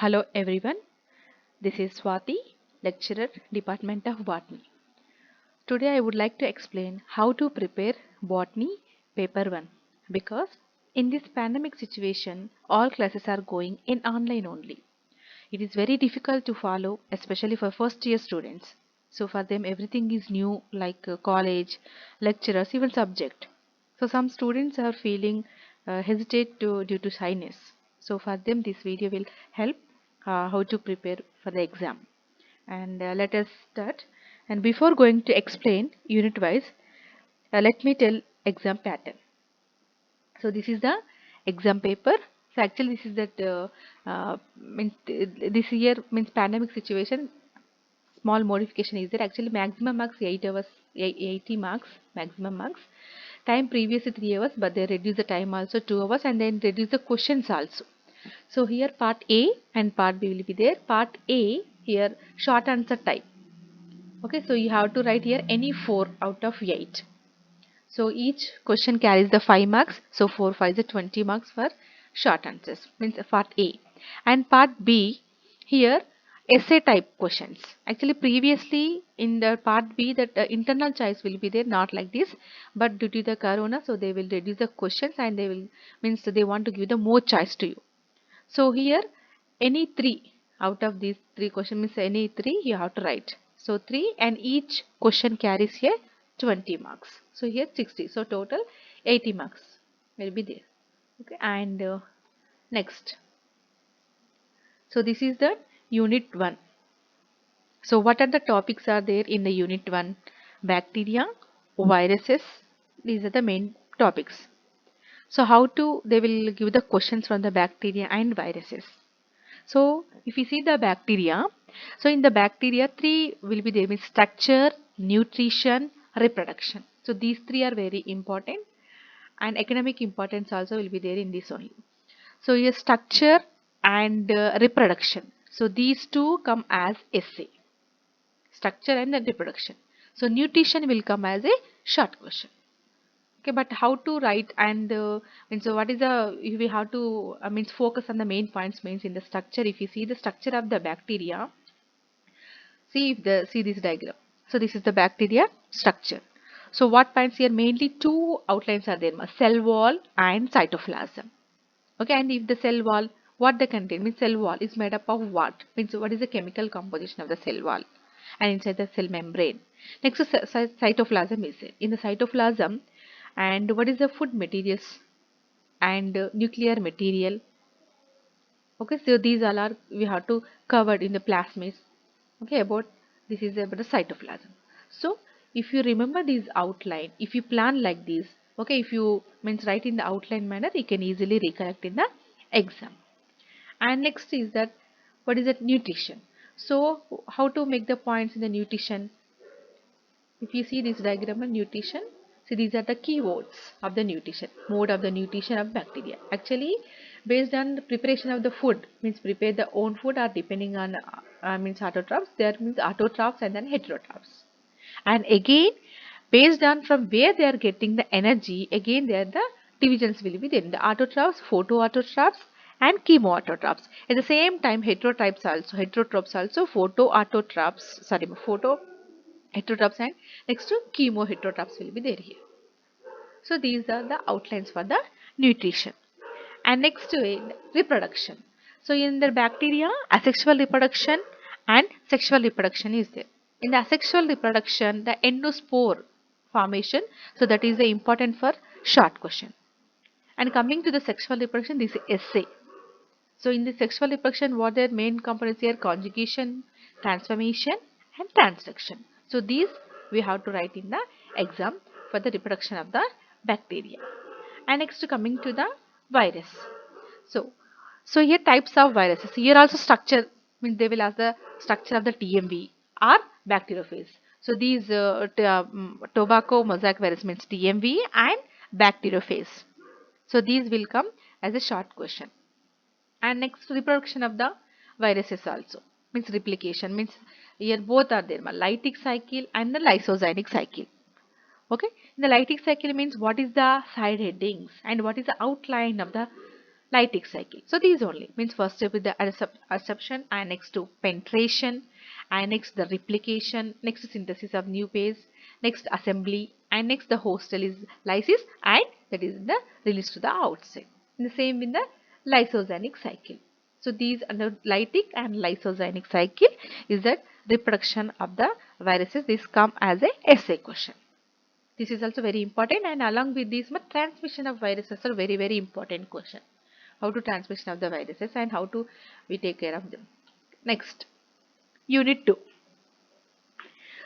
Hello everyone, this is Swati, lecturer, Department of Botany. Today I would like to explain how to prepare Botany Paper 1 because in this pandemic situation all classes are going in online only. It is very difficult to follow, especially for first year students. So for them everything is new like college, lecturers, even subject. So some students are feeling hesitate due to shyness. So for them this video will help how to prepare for the exam. And let us start. And before going to explain unit wise, let me tell exam pattern. So this is the exam paper. So actually this is that means this year means pandemic situation, small modification is there. Actually maximum marks 8 hours, 80 marks maximum marks. Time previously 3 hours, but they reduce the time also 2 hours and then reduce the questions also. So here part A and part B will be there. Part A here short answer type. Okay, so you have to write here any 4 out of 8. So each question carries the 5 marks. So 4 5 is 20 marks for short answers. Means part A. And part B, here essay type questions. Actually previously in the part B that internal choice will be there, not like this. But due to the corona, so they will reduce the questions and they will means they want to give the more choice to you. So here any 3 out of these 3 questions means any 3 you have to write. So 3 and each question carries here 20 marks. So here 60. So total 80 marks will be there. Okay, and next. So this is the unit 1. So what are the topics are there in the unit 1? Bacteria, viruses. These are the main topics. So how to they will give the questions from the bacteria and viruses. So if you see the bacteria, so in the bacteria 3 will be there, means structure, nutrition, reproduction. So these 3 are very important and economic importance also will be there in this only. So your structure and reproduction. So these two come as essay, structure and then reproduction. So nutrition will come as a short question. Okay, but how to write and means what is the if we have to means focus on the main points means in the structure. If you see the structure of the bacteria, see this diagram. So this is the bacteria structure. So what points here? Mainly two outlines are there: cell wall and cytoplasm. Okay, and if the cell wall, what they contain means cell wall is made up of what? Means what is the chemical composition of the cell wall and inside the cell membrane. Next is cytoplasm is there. In the cytoplasm, and what is the food materials and nuclear material. Okay, so these all are we have to covered in the plasmids. Okay, about this is about the cytoplasm. So if you remember this outline, if you plan like this, okay, if you means write in the outline manner, you can easily recollect in the exam. And next is that what is that nutrition. So how to make the points in the nutrition? If you see this diagram of nutrition, see these are the keywords of the nutrition, mode of the nutrition of bacteria. Actually, based on the preparation of the food, means prepare the own food or depending on means autotrophs, there means autotrophs and then heterotrophs. And again, based on from where they are getting the energy, again there the divisions will be there. The autotrophs, photoautotrophs and chemoautotrophs. At the same time, heterotrophs also photoautotrophs, sorry, photo heterotrophs and next to chemoheterotrophs will be there here. So these are the outlines for the nutrition. And next to it, reproduction. So in the bacteria, asexual reproduction and sexual reproduction is there. In the asexual reproduction, the endospore formation, so that is the important for short question. And coming to the sexual reproduction, this is essay. So in the sexual reproduction, what are main components here? Conjugation, transformation and transduction. So these we have to write in the exam for the reproduction of the bacteria. And next coming to the virus. So, so here types of viruses. Here also structure, means they will ask the structure of the TMV or bacteriophage. So these tobacco mosaic virus means TMV and bacteriophage. So these will come as a short question. And next reproduction of the viruses also means replication, means here both are there, lytic cycle and the lysozymic cycle. Okay, in the lytic cycle means what is the side headings and what is the outline of the lytic cycle. So these only means first step is the assumption, and next to penetration, and next the replication, next synthesis of new base, next assembly, and next the hostel is lysis, and that is the release to the outside. And the same in the lysogenic cycle. So these under lytic and lysogenic cycle is that reproduction of the viruses. This come as a essay question. This is also very important, and along with this, transmission of viruses are very important question. How to transmission of the viruses and how to we take care of them. Next, unit 2.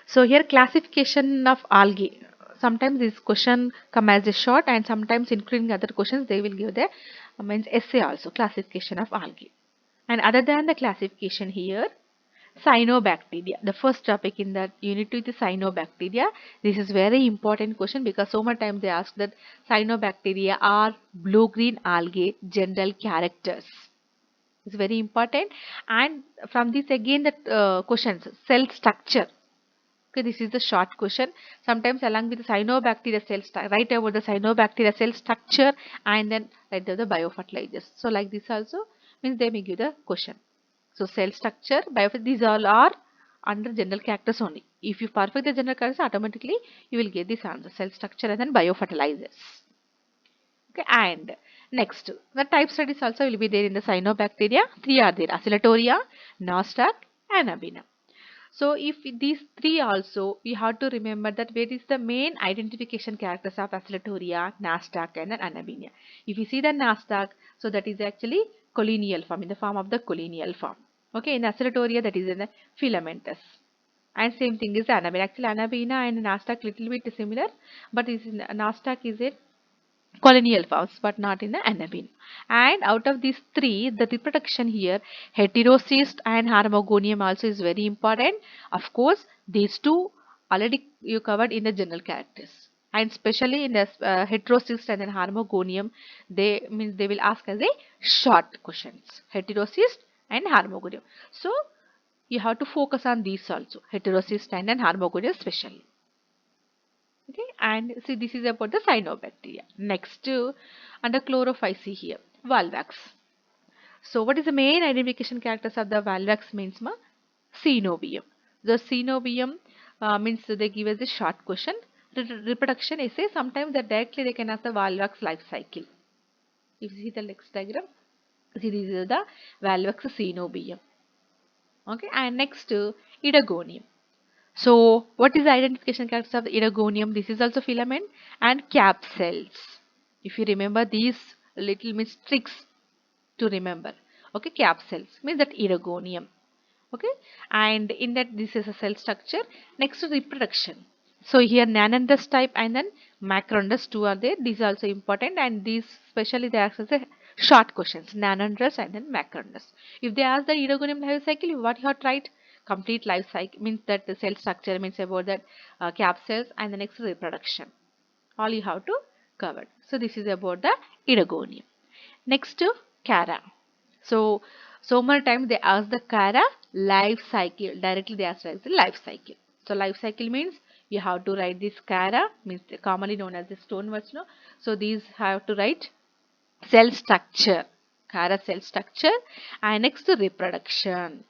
So here classification of algae. Sometimes this question come as a short, and sometimes including other questions they will give the means essay also, classification of algae. And other than the classification here, cyanobacteria. The first topic in that unit 2 is the cyanobacteria. This is very important question because so much time they ask that cyanobacteria are blue-green algae general characters. It's very important. And from this again the questions, cell structure. Okay, this is the short question. Sometimes along with the cyanobacteria cell structure, write about the cyanobacteria cell structure and then write down the biofertilizers. So like this also means they may give the question. So cell structure, these all are under general characters only. If you perfect the general characters, automatically you will get this answer, cell structure and then biofertilizers. Okay, and next, the type studies also will be there in the cyanobacteria. 3 are there: Oscillatoria, Nostoc, and Abina. So if these 3 also, we have to remember that where is the main identification characters of Oscillatoria, Nostoc, and then Anabinia. If you see the Nostoc, so that is actually collineal form, in the form of the collineal form. Okay, in Oscillatoria that is in the filamentous. And same thing is Anabinia. Actually Anabina and Nostoc little bit similar, but is Nostoc is a colonial forms but not in the anabine. And out of these 3, the reproduction here, heterocyst and harmogonium also is very important. Of course, these 2 already you covered in the general characters. And especially in the heterocyst and then harmogonium, they will ask as a short questions. Heterocyst and harmogonium. So you have to focus on these also, heterocyst and then harmogonium especially. Okay, and see this is about the cyanobacteria. Next, under chlorophyce here, Valvax. So what is the main identification characters of the Valvax means Cenobium. The Cenobium means they give us a short question. Reproduction essay, sometimes that directly they can ask the Valvax life cycle. If you see the next diagram, see this is the Valvax Cenobium. Okay, and next, Idagonium. So what is the identification characters of the Idagonium? This is also filament and cap cells. If you remember these little tricks to remember. Okay, cap cells means that Idagonium. Okay, and in that this is a cell structure. Next to reproduction. So here Nanandus type and then Macrondus 2 are there. These are also important, and these especially they ask as a short questions. Nanandus and then Macrondus. If they ask the Idagonium life cycle, what you have tried? Complete life cycle means that the cell structure means about that cap cells and the next reproduction. All you have to cover. So this is about the Idagonium. Next to Cara. So many times they ask the Cara life cycle. Directly they ask the life cycle. So life cycle means you have to write this Cara, means commonly known as the stone vachno. So these have to write cell structure. Cara cell structure, and next to reproduction.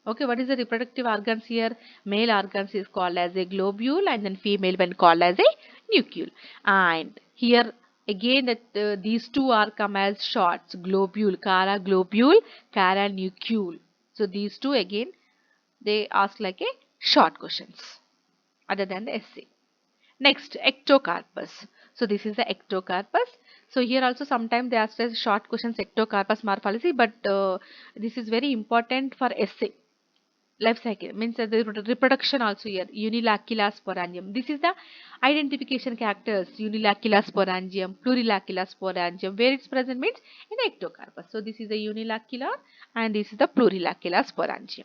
Okay, what is the reproductive organs here? Male organs is called as a globule, and then female when called as a nucleus. And here again that these 2 are come as shorts, globule, Cara globule, Cara nucleus. So these 2 again they ask like a short questions other than the essay. Next, ectocarpus. So this is the ectocarpus. So here also sometimes they ask us short questions, ectocarpus morphology, but this is very important for essay. Life cycle means the reproduction also here, Unilacula sporangium. This is the identification characters, Unilacula sporangium, Plurilacula sporangium. Where it's present means in the ectocarpus. So this is the Unilacula and this is the Plurilacula sporangium.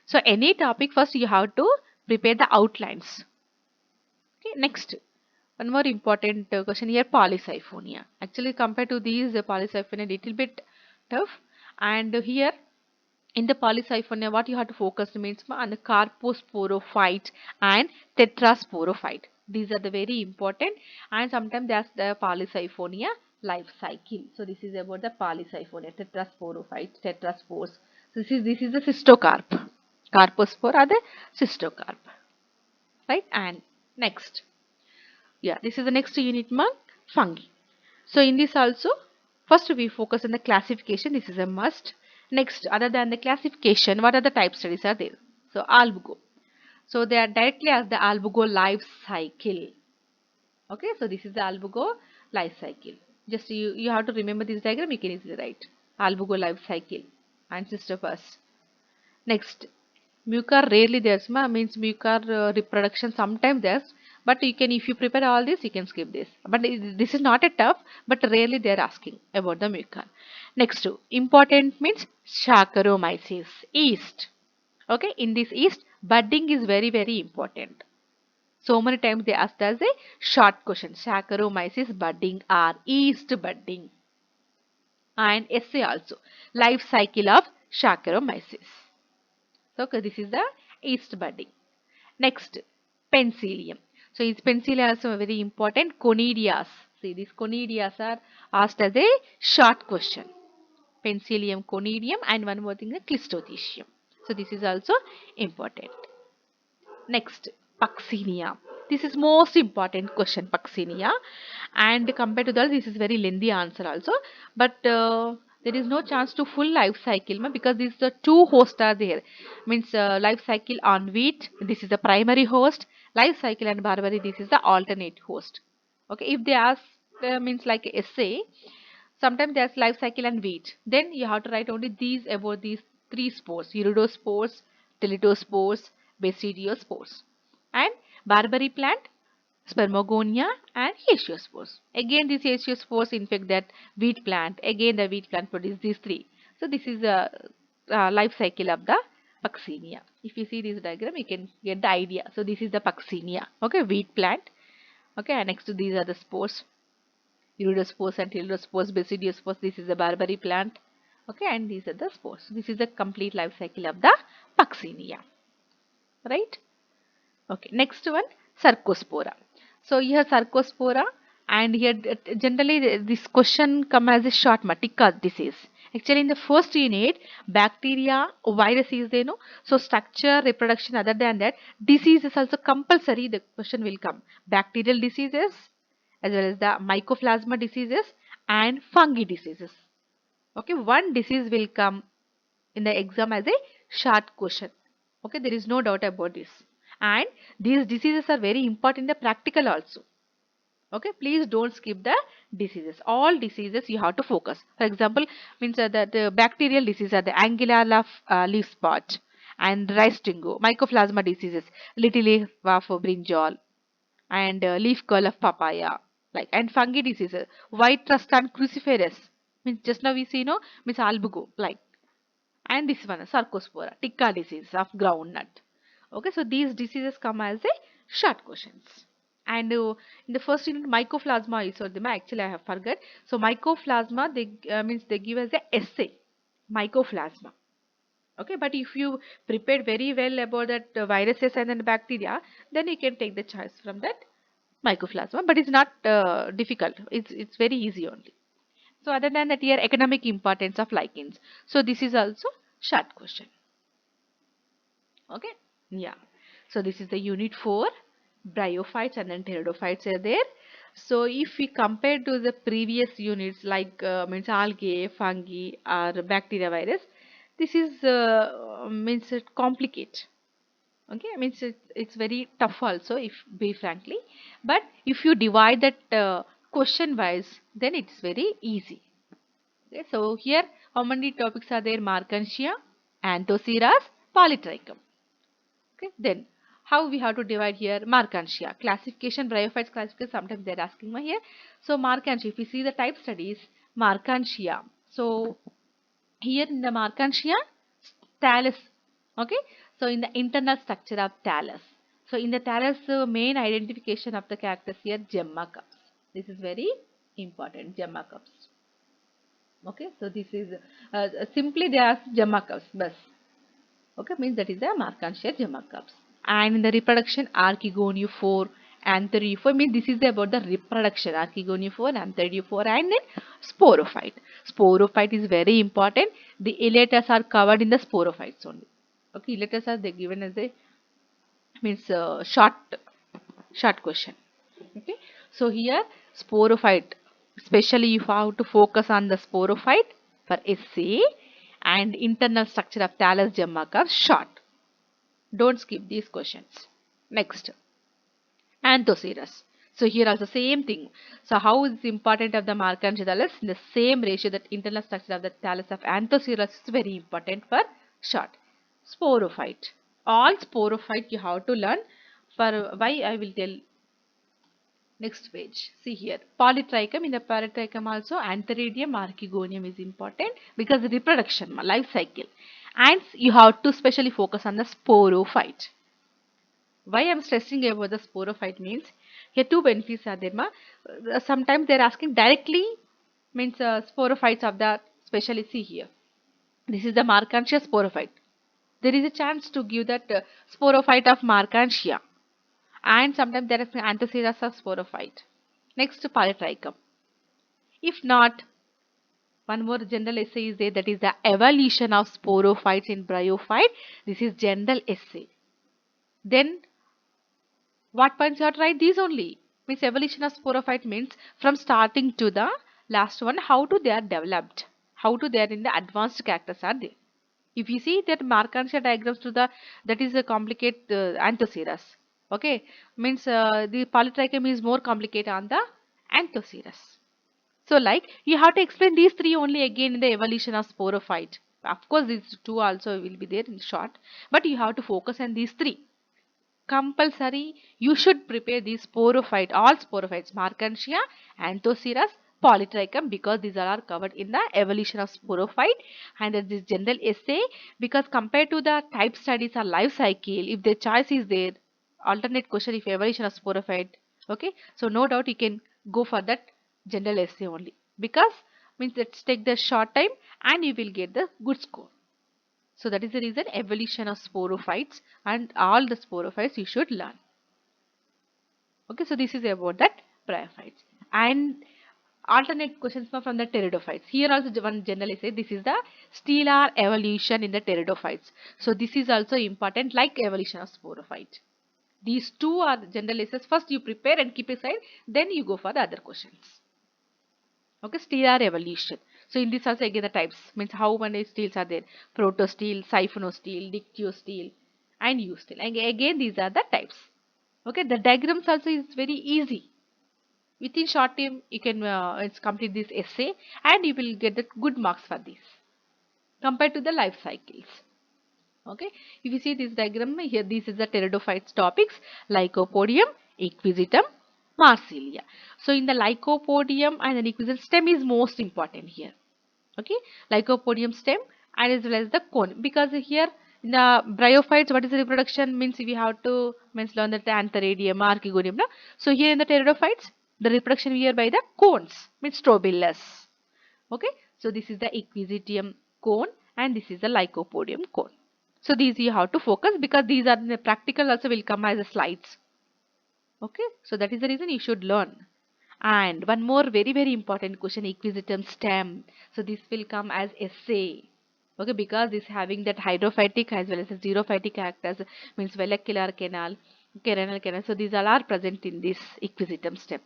So any topic first you have to prepare the outlines. Okay, next. One more important question here, Polysiphonia. Actually compared to these, the Polysiphonia little bit tough, and here in the Polysiphonia what you have to focus means on the carposporophyte and tetrasporophyte. These are the very important, and sometimes that's the Polysiphonia life cycle. So this is about the Polysiphonia, tetrasporophytes, tetraspores. So this is the cystocarp. Carpospore are the cystocarp, right? And next, yeah, this is the next unit mark, fungi. So in this also, first we focus on the classification. This is a must. Next, other than the classification, what are the type studies are there? So albugo. So they are directly as the albugo life cycle. Okay, so this is the albugo life cycle. Just you have to remember this diagram. You can easily write albugo life cycle and cystopus. Next, mucar rarely there's means mucar reproduction sometimes there's, but you can, if you prepare all this, you can skip this. But this is not a tough, but rarely they are asking about the mucar. Next, important means Saccharomyces yeast. Okay, in this yeast, budding is very important. So many times they asked as a short question: Saccharomyces budding or yeast budding. And essay also, life cycle of Saccharomyces. So okay, this is the yeast budding. Next, penicillium. So is penicillium also very important. Conidias. See, these conidias are asked as a short question. Penicillium, conidium, and one more thing, the clistothecium. So this is also important. Next, Puccinia. This is most important question, Puccinia. And compared to that, this is very lengthy answer also. But there is no chance to full life cycle because these the two hosts are there. Means life cycle on wheat. This is the primary host. Life cycle and barberry. This is the alternate host. Okay, if they ask means like essay, sometimes there's life cycle and wheat. Then you have to write only these about these three spores: iridospores, teletospores, basidiospores, and barberry plant, spermogonia, and hashiospores. Again, these hashiospores infect that wheat plant. Again, the wheat plant produces these three. So this is a, life cycle of the Puccinia. If you see this diagram, you can get the idea. So this is the Puccinia. Okay, wheat plant. Okay, and next to these are the spores. Iridospores and teletospores, basidiospores. This is the barberry plant. Okay, and these are the spores. This is the complete life cycle of the Puccinia. Right? Okay, next one, Sarcospora. So here Sarcospora, and here generally this question come as a short Matica disease. Actually in the first unit, bacteria, virus is there, no? So structure, reproduction, other than that, disease is also compulsory, the question will come. Bacterial diseases, as well as the mycoplasma diseases and fungi diseases. Okay, one disease will come in the exam as a short question. Okay, there is no doubt about this. And these diseases are very important in the practical also. Okay, please don't skip the diseases. All diseases you have to focus. For example, means that the bacterial diseases are the angular leaf spot and rice dingo, mycoplasma diseases, little leaf of brinjal, and leaf curl of papaya, like, and fungi diseases, white rust and cruciferous, means just now we see, no, means albugo, like, and this one sarcospora, ticca disease of groundnut. Okay, so these diseases come as a short questions. And in the first unit, mycoplasma is, or the actually I have forgot. So mycoplasma, they means they give us a essay, mycoplasma. Okay, but if you prepared very well about that viruses and then bacteria, then you can take the choice from that mycoplasma. But it's not difficult. It's very easy only. So other than that, here economic importance of lichens. So this is also short question. Okay, yeah. So this is the unit 4, bryophytes and then pteridophytes are there. So if we compare to the previous units like means algae, fungi or bacteria, virus, this is means it complicate. Okay, I mean it's very tough also, if be frankly, but if you divide that question wise, then it's very easy. Okay, so here how many topics are there? Markantia, Anthoceras, Polytrichum. Okay, then how we have to divide here? Markantia, classification, bryophytes classification, sometimes they're asking me here. So Markantia, if you see the type studies, Markantia. So here in the Markantia, thallus. Okay, so in the internal structure of thallus. So in the thallus, main identification of the characters here, gemma cups. This is very important, gemma cups. Okay, so this is simply they are gemma cups, bus. Okay, means that is the Markantia gemma cups. And in the reproduction, Archegoniophore Anthoriophore means this is about the reproduction. Archegoniophore, Anthoriophore, and then sporophyte. Sporophyte is very important. The elaters are covered in the sporophytes only. Okay, elaters are they given as a means short question. Okay, so here sporophyte, especially you have to focus on the sporophyte for essay, and internal structure of thallus gemma curve short. Don't skip these questions. Next, Anthocerus. So here also same thing. So how is important of the Markantia thallus? In the same ratio that internal structure of the thallus of Anthocerus is very important for short. Sporophyte. All sporophyte you have to learn. For why I will tell next page. See here. Polytrichum. In the polytrichum also Antheridium archegonium is important because reproduction, life cycle. And you have to specially focus on the sporophyte. Why I'm stressing about the sporophyte means here two benefits are there. Sometimes they're asking directly means sporophytes of the specially see here. This is the Markantia sporophyte. There is a chance to give that sporophyte of Markantia, and sometimes there is Anthocerus of sporophyte. Next, Polytrichum. If not, one more general essay is there, that is the evolution of sporophytes in bryophyte. This is general essay. Then what points you have to write? These only. Means evolution of sporophyte means from starting to the last one, how to they are developed, how to they are in the advanced characters are there. If you see that Markantia diagrams to the, that is a complicated Anthocerus. Okay, means the Polytrichum is more complicated on the Anthocerus. So like you have to explain these three only again in the evolution of sporophyte. Of course these two also will be there in short, but you have to focus on these three. Compulsory, you should prepare these sporophyte, all sporophytes, Markantia, Anthocerus, Polytrichum, because these are covered in the evolution of sporophyte, and this general essay, because compared to the type studies or life cycle, if the choice is there, alternate question if evolution of sporophyte, okay, so no doubt you can go for that general essay only, because means let's take the short time and you will get the good score. So that is the reason evolution of sporophytes, and all the sporophytes you should learn. Okay, so this is about that bryophytes. And alternate questions from the pteridophytes. Here also one generally say this is the stellar evolution in the pteridophytes. So this is also important like evolution of sporophyte. These two are general essays. First you prepare and keep aside, then you go for the other questions. Okay, stellar evolution. So in this also again the types means how many steels are there: protosteel, siphonosteel, dictyosteel, and eusteel. And again these are the types. Okay, the diagrams also is very easy. Within short time you can complete this essay and you will get the good marks for this compared to the life cycles. Okay, if you see this diagram here, this is the pteridophytes topics: Lycopodium, Equisetum, Marsilia. So in the Lycopodium and the Equisetum, stem is most important here. Okay, Lycopodium stem and as well as the cone, because here in the bryophytes what is the reproduction means we have to means learn that the Antheridium, Archegonium. No? So here in the pteridophytes the reproduction here by the cones means strobilus. Okay, so this is the Equisetium cone and this is the Lycopodium cone. So these you have to focus because these are in the practical also will come as a slides. Okay, so that is the reason you should learn. And one more very important question, Equisetum stem. So this will come as essay. Okay, because this having that hydrophytic as well as the xerophytic characters means vellicular canal, carinal canal. So these all are present in this Equisetum stem.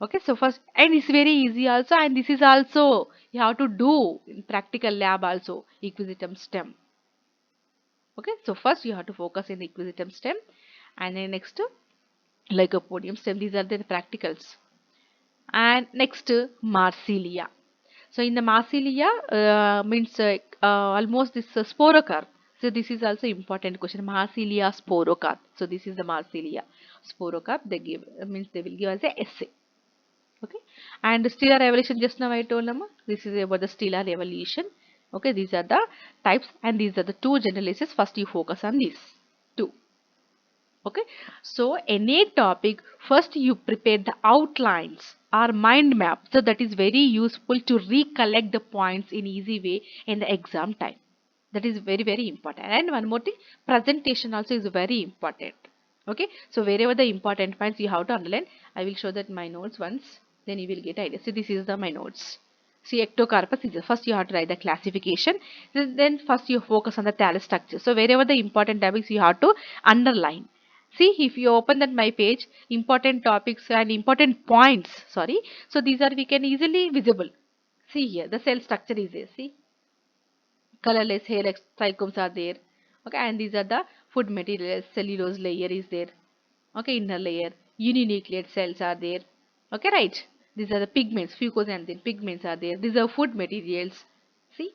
Okay, so first, and it's very easy also, and this is also you have to do in practical lab also, Equisetum stem. Okay, so first you have to focus in the Equisetum stem, and then next Lycopodium stem. These are the practicals. And next Marsilia. So in the Marsilia means almost this sporocarp. So this is also important question. Marsilia sporocarp. So this is the Marsilia sporocarp. They give means they will give as a essay. Okay, and stellar evolution just now I told them this is about the stellar evolution. Okay, these are the types and these are the two general essays. First you focus on these two. Okay, so any topic first you prepare the outlines or mind map, so that is very useful to recollect the points in easy way in the exam time. That is very important. And one more thing, presentation also is very important. Okay, so wherever the important points you have to underline, I will show that my notes once, then you will get idea. See, this is the my notes. See, ectocarpus is first you have to write the classification, then first you focus on the thallus structure. So wherever the important topics you have to underline. See, if you open that my page, important topics and important points, sorry. So these are we can easily visible. See here, the cell structure is there. See, colorless hair trichomes are there. Okay, and these are the food materials. Cellulose layer is there. Okay, inner layer. Uninucleate cells are there. Okay, right. These are the pigments, fucoxanthin pigments are there. These are food materials. See,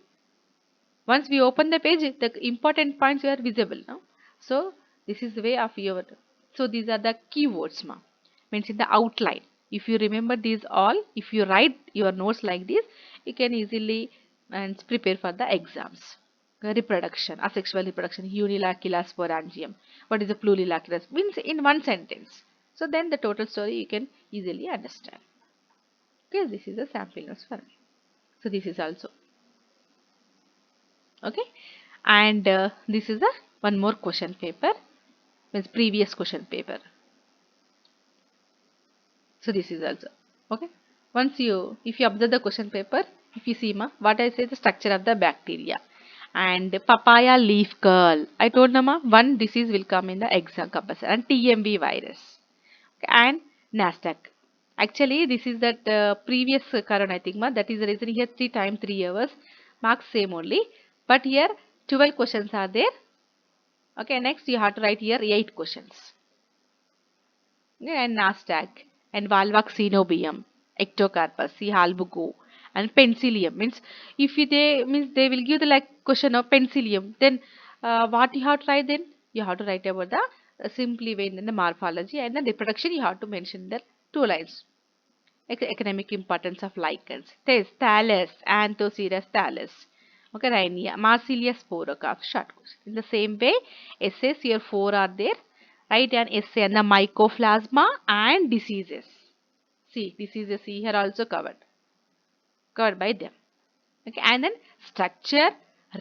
once we open the page, the important points are visible now. So this is the way of your. So these are the keywords, ma. Means in the outline. If you remember these all, if you write your notes like this, you can easily and prepare for the exams. Reproduction, asexual reproduction, unilacula sporangium. What is a plurilacula? Means in one sentence. So then the total story you can easily understand. Okay, this is a sample notes for me. So this is also okay, and this is a one more question paper, means previous question paper. So this is also okay. Once you if you observe the question paper, if you see ma what I say, the structure of the bacteria and papaya leaf curl, I told them ma one disease will come in the exam compulsory, and TMB virus. Okay, and Nasdaq. Actually this is that previous current I think ma, that is the reason here 3 times 3 hours marks same only, but here 12 questions are there. Okay, next you have to write here 8 questions. Okay, and Nasdaq and Valvaxinobium, Ectocarpus, C. halbugo, and Penicillium. Means if they means they will give the like question of Penicillium, then what you have to write then? You have to write about the simply way in the morphology and the reproduction. You have to mention the 2 lines. Economic importance of lichens. Thallus, Anthocerus thallus. Okay, Rhinia, Marsilia sporocarp, short course. In the same way, essays here 4 are there. Write an essay on the mycoplasma and diseases. See, diseases here also covered by them. Okay, and then structure,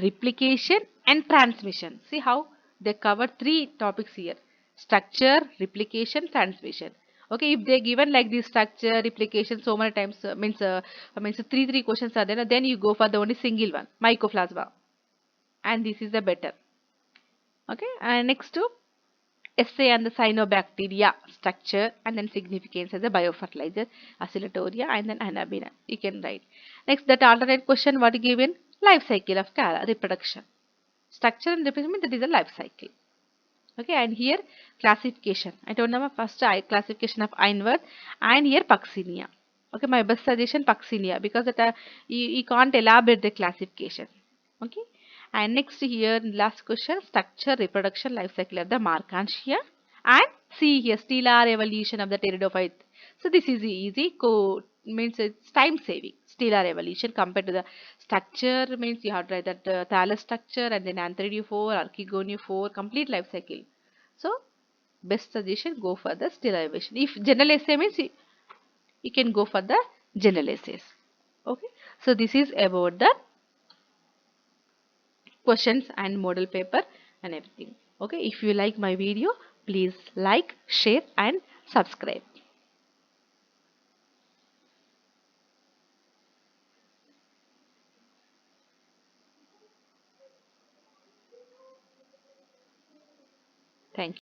replication, and transmission. See how they cover 3 topics here: structure, replication, transmission. Okay, if they given like this structure, replication so many times means three questions are there, then you go for the only single one, mycoplasma, and this is the better. Okay, and next to essay on the cyanobacteria structure and then significance as a biofertilizer, oscillatoria, and then anabina. You can write. Next, that alternate question what given? Life cycle of reproduction. Structure and reproduction, that is a life cycle. Okay, and here classification. I don't know first classification of Einworth, and here Puccinia. Okay, my best suggestion Puccinia, because that you can't elaborate the classification. Okay, and next here last question, structure, reproduction, life cycle of the Markantia, and see here stellar evolution of the pteridophyte. So this is easy. Means it's time saving. Stellar evolution compared to the structure, means you have to write that thallus structure and then anthidiuphore, archegoniophore, complete life cycle. So best suggestion, go for the stellar evolution. If general essay means you can go for the general essays. Okay, so this is about the questions and model paper and everything. Okay, if you like my video, please like, share, and subscribe. Thank you.